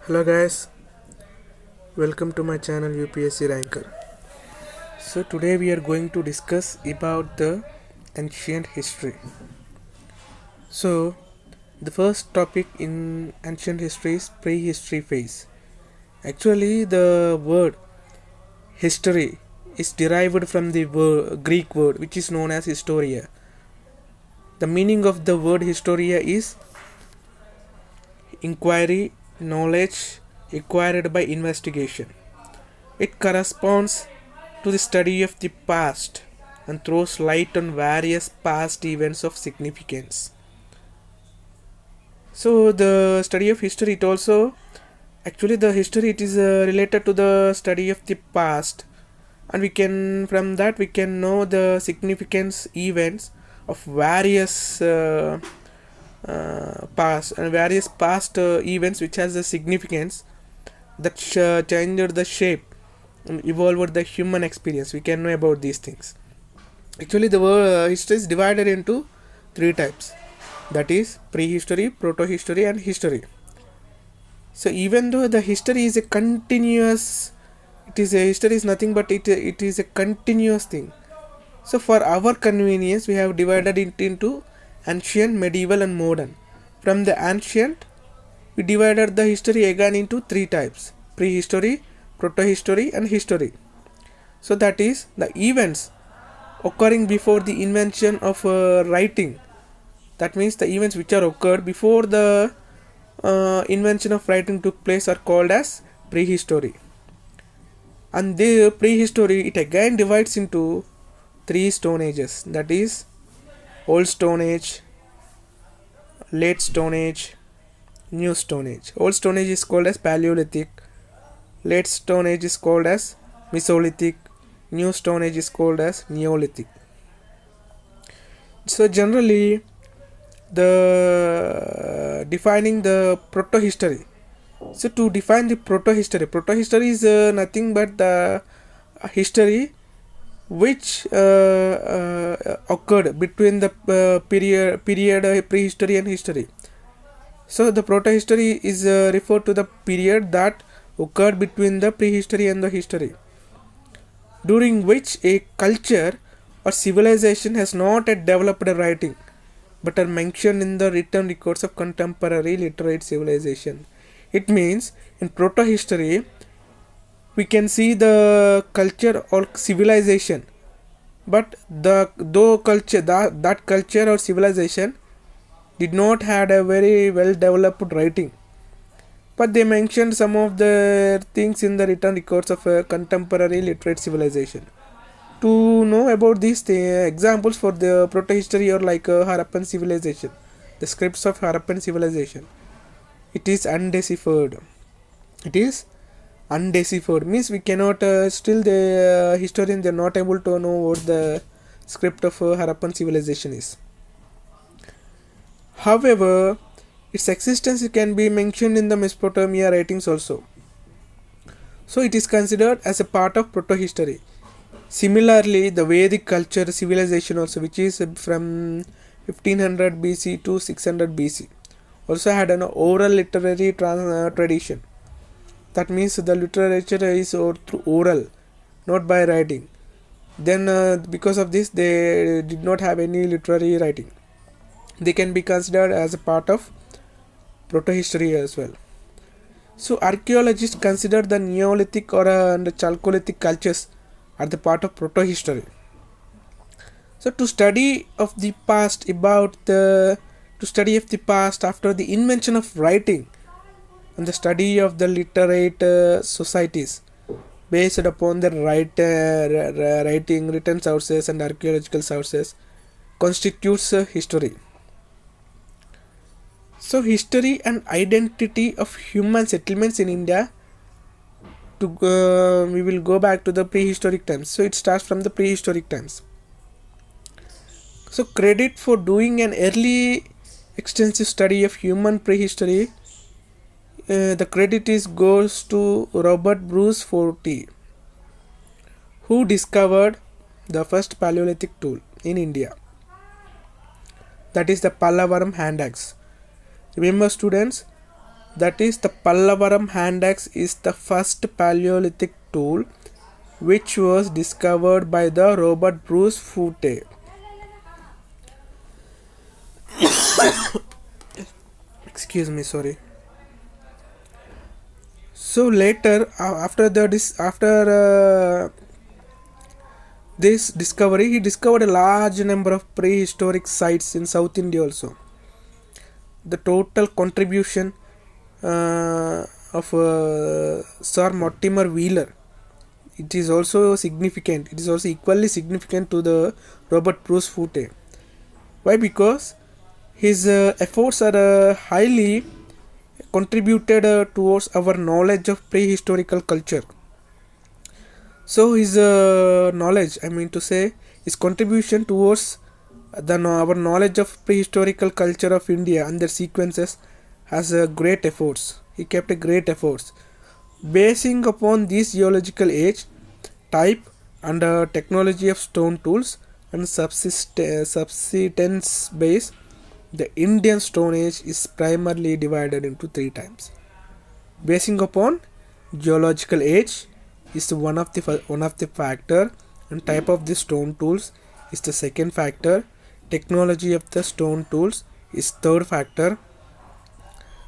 Hello guys, welcome to my channel UPSC Ranker. So today we are going to discuss about the ancient history. So the first topic in ancient history is prehistory phase. Actually the word history is derived from the Greek word which is known as historia. The meaning of the word historia is inquiry, knowledge acquired by investigation. It corresponds to the study of the past and throws light on various past events of significance. So the study of history, it also actually the history, it is related to the study of the past, and we can from that we can know the significance events of various past events which has the significance that changed the shape and evolved the human experience. We can know about these things. Actually the history is divided into three types, that is prehistory, protohistory and history. So even though the history is a continuous, history is nothing but it is a continuous thing. So for our convenience we have divided it into ancient, medieval and modern. From the ancient we divided the history again into three types: prehistory, protohistory and history. So that is the events occurring before the invention of writing. That means the events which are occurred before the invention of writing took place are called as prehistory. And the prehistory, it again divides into three stone ages, that is old stone age, late stone age, new stone age. Old stone age is called as paleolithic, late stone age is called as mesolithic, new stone age is called as neolithic. So generally the defining the protohistory. So to define the protohistory is nothing but the history which occurred between the period prehistory and history. So the protohistory is referred to the period that occurred between the prehistory and the history, during which a culture or civilization has not yet developed a writing but are mentioned in the written records of contemporary literate civilization. It means in protohistory we can see the culture or civilization, but that culture or civilization did not had a very well developed writing, but they mentioned some of the things in the written records of a contemporary literate civilization. To know about these examples for the protohistory or like Harappan civilization, the scripts of Harappan civilization, it is undeciphered. It is undeciphered means we cannot still the historians, they are not able to know what the script of Harappan civilization is. However, its existence can be mentioned in the Mesopotamia writings also. So it is considered as a part of protohistory. Similarly, the Vedic culture civilization also, which is from 1500 BC to 600 BC, also had an oral literary tradition. That means the literature is through oral, not by writing. Then because of this they did not have any literary writing. They can be considered as a part of protohistory as well. So archaeologists consider the Neolithic or and Chalcolithic cultures are the part of protohistory. So to study of the past after the invention of writing and the study of the literate societies based upon the writing, written sources and archaeological sources constitutes history. So history and identity of human settlements in India, we will go back to the prehistoric times. So it starts from the prehistoric times. So credit for doing an early extensive study of human prehistory, the credit goes to Robert Bruce Fortey, who discovered the first Paleolithic tool in India, that is the Pallavaram hand axe. Remember students, That is, the Pallavaram hand axe is the first Paleolithic tool which was discovered by the Robert Bruce Foote. Excuse me, sorry. So later, after this discovery, he discovered a large number of prehistoric sites in South India also. The total contribution of Sir Mortimer Wheeler, it is also significant. It is also equally significant to the Robert Bruce Foote. Why? Because his efforts are highly contributed towards our knowledge of prehistorical culture. So his knowledge, I mean to say, his contribution towards our knowledge of prehistorical culture of India and their sequences has great efforts. He kept a great efforts. Basing upon this geological age, type and technology of stone tools and subsistence base, the Indian Stone Age is primarily divided into 3 types. Basing upon geological age is one of the factor, and type of the stone tools is the second factor. Technology of the stone tools is third factor.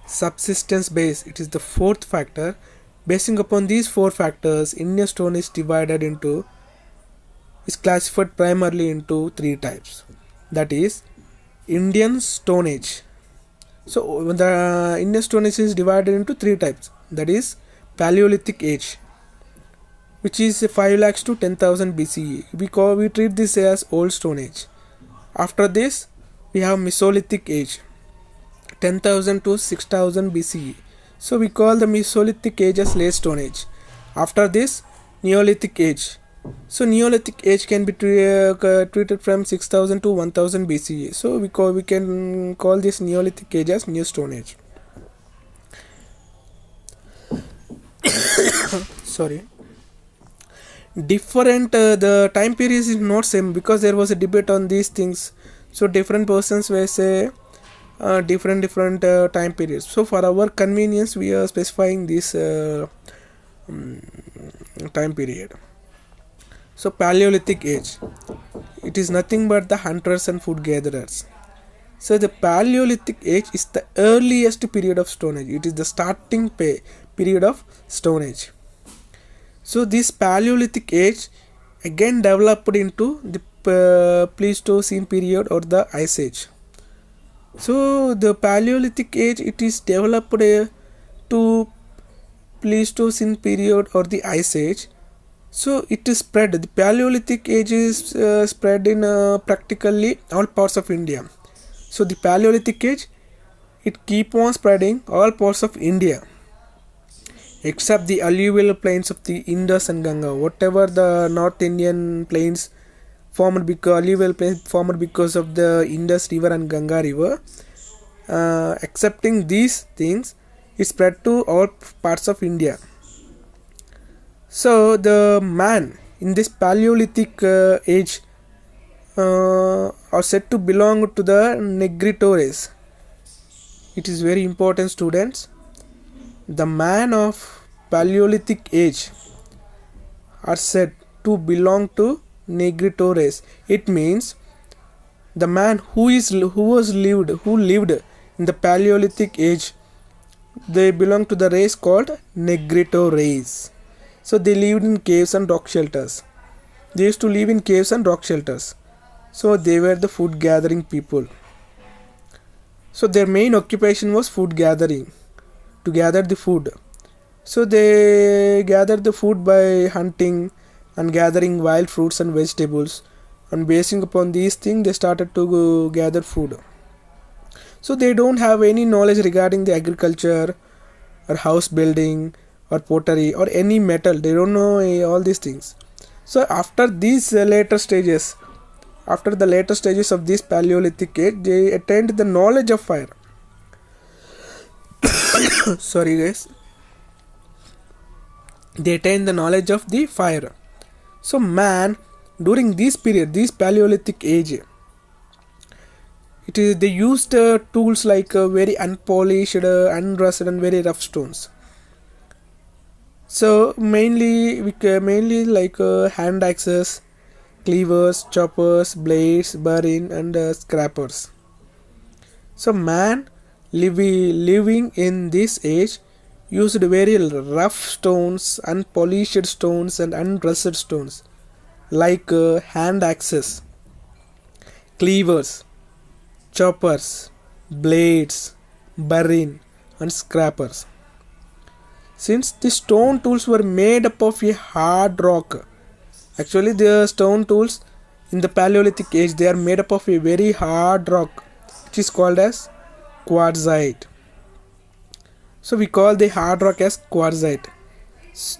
Subsistence base, it is the fourth factor. Basing upon these 4 factors, Indian Stone is classified primarily into 3 types. That is Indian Stone Age. So the Indian Stone Age is divided into 3 types. That is Paleolithic Age, which is 5 lakhs to 10,000 BCE. We treat this as Old Stone Age. After this, we have Mesolithic Age, 10,000 to 6,000 BCE. So we call the Mesolithic Age as Late Stone Age. After this, Neolithic Age. So Neolithic Age can be treated from 6,000 to 1,000 BCE. So we can call this Neolithic Age as New Stone Age. Sorry. Different the time periods is not same, because there was a debate on these things. So different persons will say different time periods. So for our convenience, we are specifying this time period. So Paleolithic Age, it is nothing but the hunters and food gatherers. So the Paleolithic Age is the earliest period of Stone Age. It is the starting period of Stone Age. So this Paleolithic Age again developed into the Pleistocene period or the Ice Age. So the Paleolithic Age, it is developed to Pleistocene period or the Ice Age. So it is spread. The Paleolithic Age is spread in practically all parts of India. So the Paleolithic Age, it keep on spreading all parts of India, except the alluvial plains of the Indus and Ganga. Whatever the North Indian plains formed because alluvial plains formed because of the Indus River and Ganga River, excepting these things, it spread to all parts of India. So the man in this Paleolithic age are said to belong to the Negrito race. It is very important, students. The man of Paleolithic age are said to belong to Negrito race. It means the man who lived in the Paleolithic age, they belong to the race called Negrito race. So they lived in caves and rock shelters. They used to live in caves and rock shelters. So they were the food gathering people. So their main occupation was food gathering, to gather the food. So they gathered the food by hunting and gathering wild fruits and vegetables, and basing upon these things they started to gather food. So they don't have any knowledge regarding the agriculture or house building or pottery or any metal. They don't know all these things. So after these later stages of this Paleolithic age, they attained the knowledge of fire. Sorry guys. They attained the knowledge of the fire. So man, during this period, this Paleolithic age, they used tools like very unpolished, unrusted, and very rough stones. So mainly like hand axes, cleavers, choppers, blades, burin, and scrapers. So man living in this age used very rough stones, unpolished stones, and unrusted stones like hand axes, cleavers, choppers, blades, burin, and scrapers. Since the stone tools were made up of a hard rock, actually the stone tools in the Paleolithic age they are made up of a very hard rock, which is called as quartzite. So we call the hard rock as quartzite.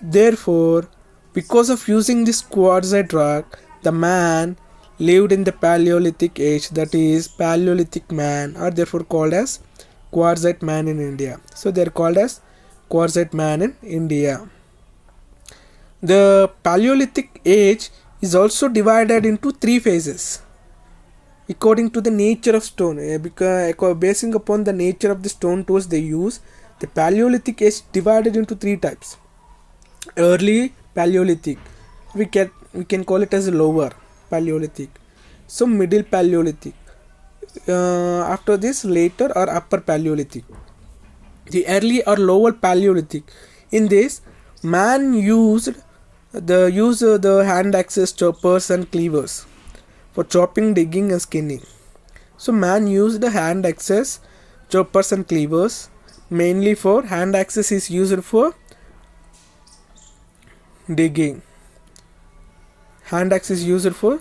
Therefore, because of using this quartzite rock, the man lived in the Paleolithic age, that is Paleolithic man, are therefore called as quartzite man in India. So they are called as quartzite man in India. The Paleolithic age is also divided into three phases according to the nature of stone. Because basing upon the nature of the stone tools they use, the Paleolithic age divided into three types. Early Paleolithic, we can call it as lower Paleolithic. So middle Paleolithic. After this, later or upper Paleolithic. The early or lower Paleolithic. In this, man used the hand axes, choppers, and cleavers for chopping, digging, and skinning. So man used the hand axes, choppers, and cleavers mainly for hand axes is used for digging. Hand axe is used for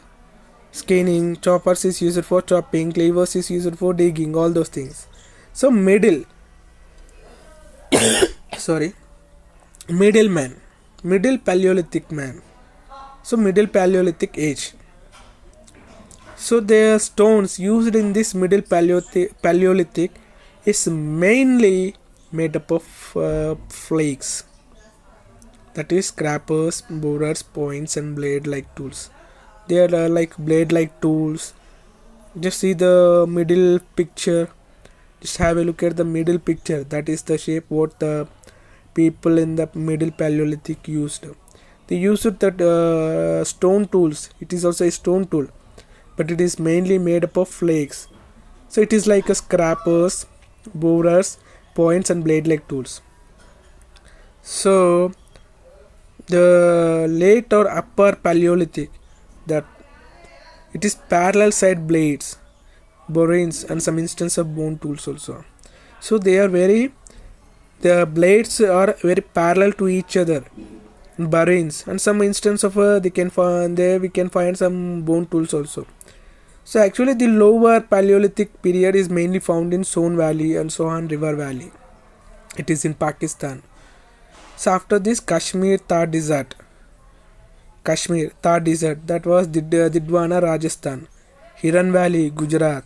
skinning, choppers is used for chopping, cleavers is used for digging, all those things. So middle Paleolithic man. So middle Paleolithic age. So the stones used in this middle Paleolithic is mainly made up of flakes, that is scrapers, borers, points, and blade like tools. They are like blade like tools. Just see the middle picture, just have a look at the middle picture. That is the shape what the people in the middle Paleolithic used. They used that stone tools. It is also a stone tool, but it is mainly made up of flakes. So it is like a scrapers, borers, points, and blade like tools. So the late or upper Paleolithic, that it is parallel side blades, borings, and some instance of bone tools also. So the blades are very parallel to each other, borings, and some instance of we can find some bone tools also. So actually the lower Paleolithic period is mainly found in Son Valley and Sohan River Valley. It is in Pakistan. So after this, Kashmir Thar Desert, that was Didwana, Rajasthan, Hiran Valley, Gujarat,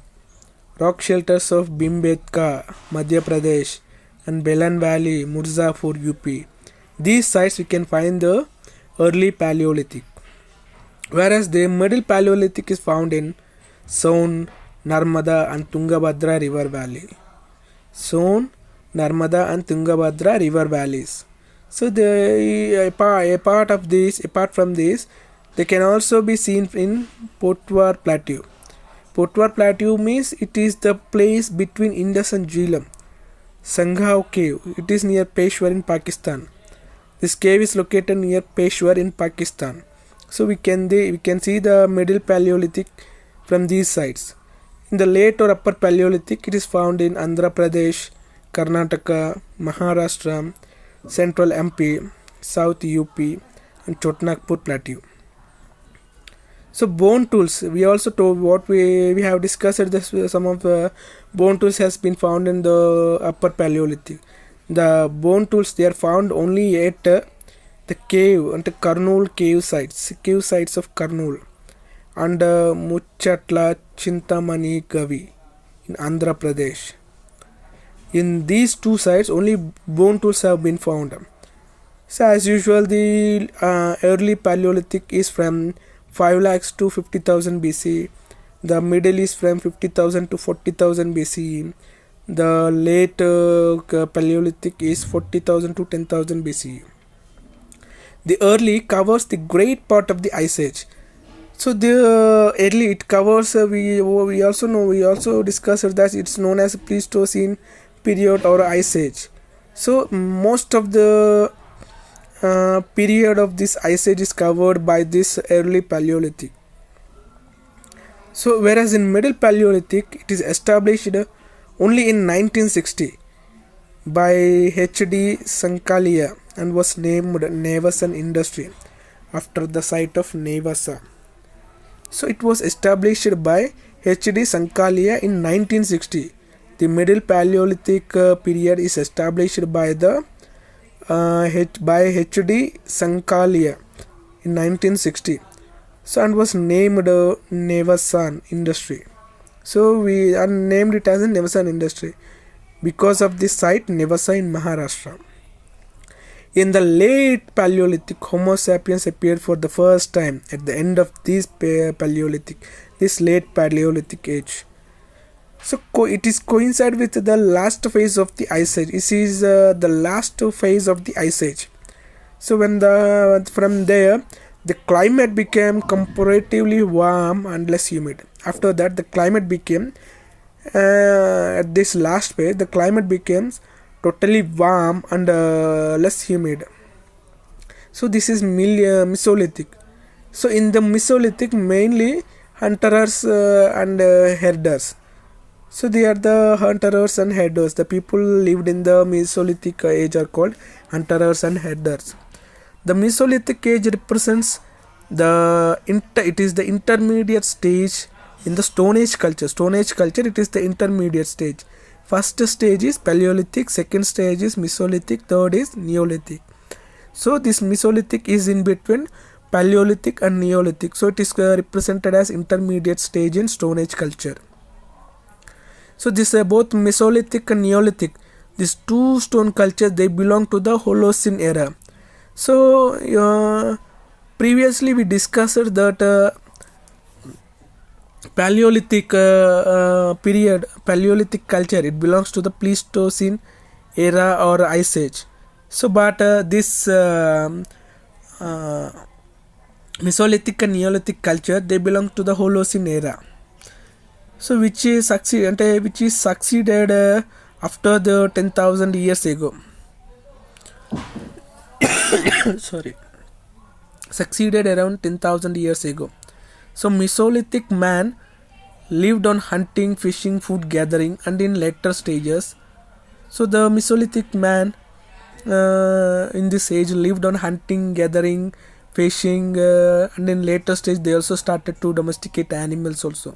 rock shelters of Bhimbetka, Madhya Pradesh, and Belan Valley, Mirzapur, UP. These sites we can find the early Paleolithic, whereas the middle Paleolithic is found in Son, Narmada, and Tungabhadra River Valley. Son, Narmada, and Tungabhadra River Valleys. So apart from this, they can also be seen in Potwar Plateau. Potwar Plateau means it is the place between Indus and Jhelum. Sanghao Cave. It is near Peshawar in Pakistan. This cave is located near Peshawar in Pakistan. So we can see the middle Paleolithic from these sites. In the late or upper Paleolithic, it is found in Andhra Pradesh, Karnataka, Maharashtra, Central MP, South UP, and Chotnagpur Plateau. So bone tools, we also told what we have discussed this. Some of the bone tools has been found in the upper Paleolithic. The bone tools, they are found only at the cave and the Kurnool cave sites of Kurnool, and Muchatla Chintamani Gavi in Andhra Pradesh. In these two sites, only bone tools have been found. So as usual, the early Paleolithic is from 5 lakhs to 50,000 BC, The middle is from 50,000 to 40,000 BCE. The late Paleolithic is 40,000 to 10,000 BCE. The early covers the great part of the Ice Age. So the early it covers we also discussed that it's known as Pleistocene period or Ice Age. So most of the period of this Ice Age is covered by this early Paleolithic. So whereas in Middle Paleolithic it is established only in 1960 by H.D. Sankalia and was named Nevasan Industry after the site of Nevasa. So it was established by H.D. Sankalia in 1960. The Middle Paleolithic period is established by the by H.D. Sankalia in 1960. So and was named Nevasan Industry. So we named it as a Nevasan Industry because of this site Nevasa in Maharashtra. In the late Paleolithic, Homo sapiens appeared for the first time at the end of this late Paleolithic age. So it is coincide with the last phase of the Ice Age. This is the last phase of the Ice Age. So from there the climate became comparatively warm and less humid. After that the climate became at this last phase the climate becomes totally warm and less humid. So this is Mesolithic. So in the Mesolithic mainly hunters and herders. So they are the hunters and herders. The people lived in the Mesolithic age are called hunters and herders. The Mesolithic age represents it is the intermediate stage in the Stone Age culture. Stone Age culture, it is the intermediate stage. First stage is Paleolithic, second stage is Mesolithic, third is Neolithic. So this Mesolithic is in between Paleolithic and Neolithic. So it is represented as intermediate stage in Stone Age culture. So this both Mesolithic and Neolithic, these two stone cultures, they belong to the Holocene era. So previously we discussed that Paleolithic period, Paleolithic culture, it belongs to the Pleistocene era or Ice Age. So but this Mesolithic and Neolithic culture, they belong to the Holocene era. So which is succeeded after the 10,000 years ago. Sorry, succeeded around 10,000 years ago. So Mesolithic man lived on hunting, fishing, food gathering, and in later stages. So the Mesolithic man in this age lived on hunting, gathering, fishing, and in later stage they also started to domesticate animals also.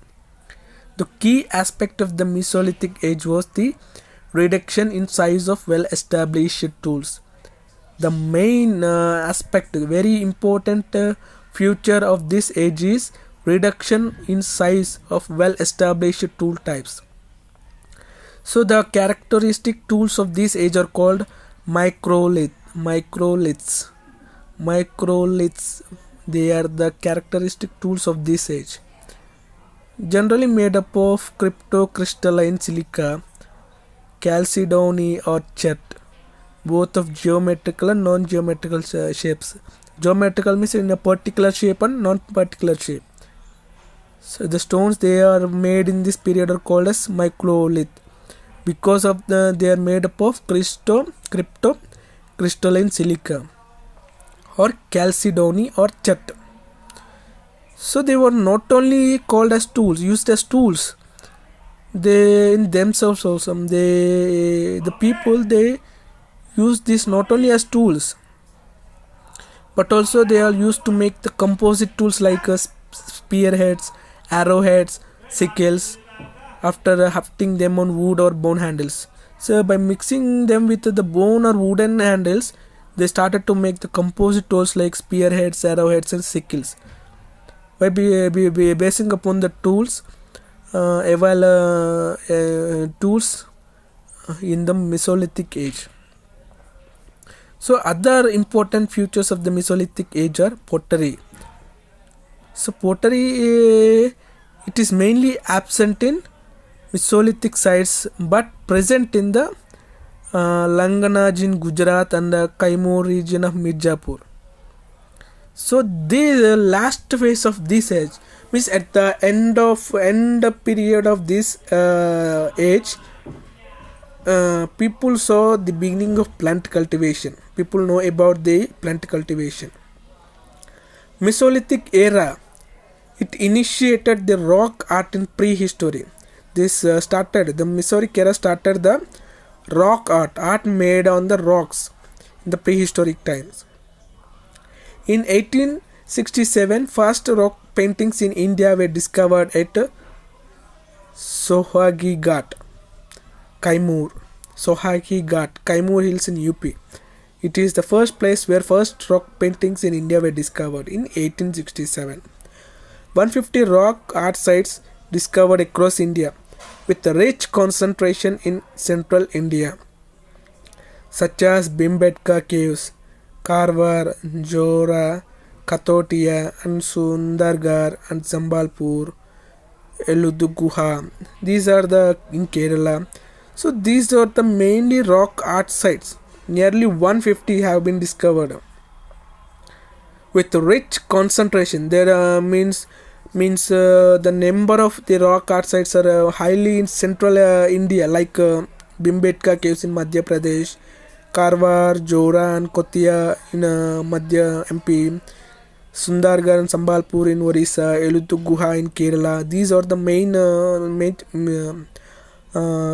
The key aspect of the Mesolithic age was the reduction in size of well-established tools. The main aspect, very important feature of this age is reduction in size of well-established tool types. So the characteristic tools of this age are called microliths. They are the characteristic tools of this age. Generally made up of cryptocrystalline silica, chalcedony or chet, both of geometrical and non-geometrical shapes. Geometrical means in a particular shape and non-particular shape. So the stones they are made in this period are called as microlith because of they are made up of cryptocrystalline silica or chalcedony or chet. So they were not only called as tools, used as tools, they in themselves also the people they use this not only as tools but also they are used to make the composite tools like spearheads, arrowheads, sickles after hafting them on wood or bone handles. So by mixing them with the bone or wooden handles, they started to make the composite tools like spearheads, arrowheads and sickles. By basing upon the tools, tools in the Mesolithic age. So other important features of the Mesolithic age are pottery. So pottery It is mainly absent in Mesolithic sites but present in the Langanaj in Gujarat and the Kaimur region of Mirzapur. So the last phase of this age means at the end period of this age, people saw the beginning of plant cultivation. People know about the plant cultivation. Mesolithic era, it initiated the rock art in prehistory. This started the Mesolithic era started the rock art made on the rocks in the prehistoric times. In 1867, first rock paintings in India were discovered at Sohagi Ghat, Kaimur. Sohagi Ghat, Kaimur Hills in UP. It is the first place where first rock paintings in India were discovered in 1867. 150 rock art sites discovered across India with a rich concentration in central India, such as Bhimbetka caves, Karwar, Jora, Katotia and Sundargarh and Sambalpur, Eluduguha. These are the in Kerala. So these are the mainly rock art sites. Nearly 150 have been discovered with rich concentration. There means the number of the rock art sites are highly in central India, like Bhimbetka caves in Madhya Pradesh, Karwar, Jora and Kotia in Madhya MP, Sundargarh and Sambalpur in Orissa, Eluduguha in Kerala. These are the main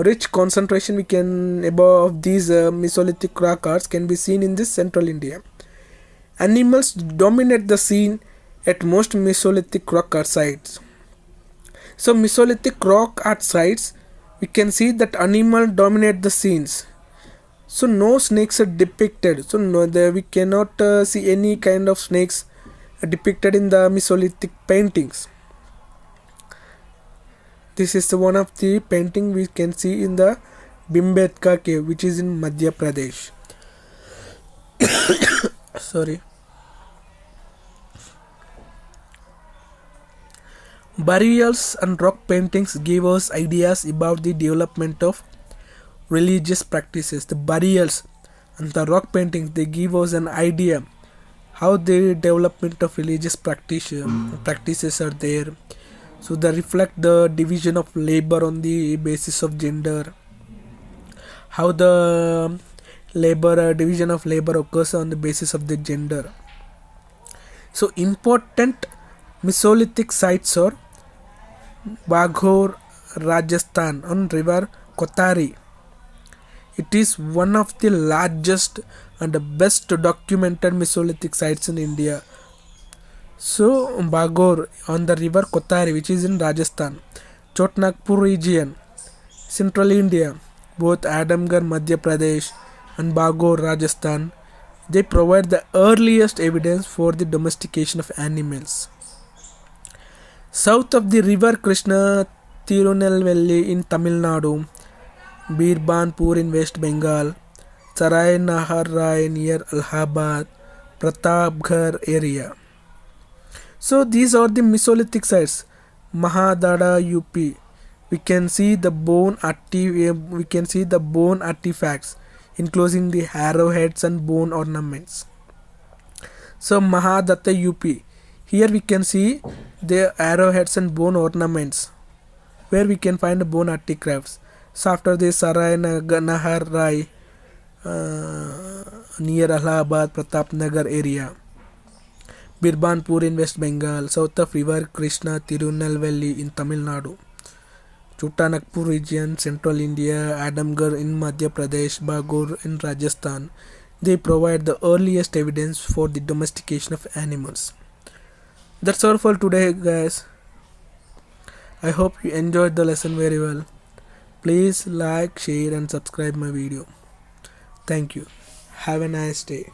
rich concentration we can above these Mesolithic rock arts can be seen in this central India. Animals dominate the scene at most Mesolithic rock art sites. So Mesolithic rock art sites, we can see that animals dominate the scenes. So no snakes are depicted. So we cannot see any kind of snakes depicted in the Mesolithic paintings. This is one of the painting we can see in the Bhimbetka cave, which is in Madhya Pradesh. Sorry. Burials and rock paintings give us ideas about the development of religious practices. The burials and the rock paintings, they give us an idea how the development of religious practices are there. So they reflect the division of labor on the basis of gender, how the division of labor occurs on the basis of the gender. So important Mesolithic sites are Baghor, Rajasthan on river Kotari. It is one of the largest and the best documented Mesolithic sites in India. So Baghor on the river Kotari, which is in Rajasthan, Chotnagpur region, central India, both Adamgarh, Madhya Pradesh and Baghor, Rajasthan, they provide the earliest evidence for the domestication of animals. South of the river Krishna, Tirunelveli in Tamil Nadu, Birbanpur in West Bengal, Sarai Nahar Rai near Allahabad, Pratapgarh area. So these are the Mesolithic sites. Mahadada, UP. We can see the bone artifacts, including the arrowheads and bone ornaments. So Mahadatta, UP. Here we can see the arrowheads and bone ornaments, where we can find the bone artifacts. So after this, Sarai Nahar Rai near Allahabad, Pratapnagar area. Birbanpur in West Bengal, south of river Krishna, Tirunelveli in Tamil Nadu. Chotanagpur region, central India, Adamgarh in Madhya Pradesh, Baghor in Rajasthan. They provide the earliest evidence for the domestication of animals. That's all for today, guys. I hope you enjoyed the lesson very well. Please like, share and subscribe my video. Thank you. Have a nice day.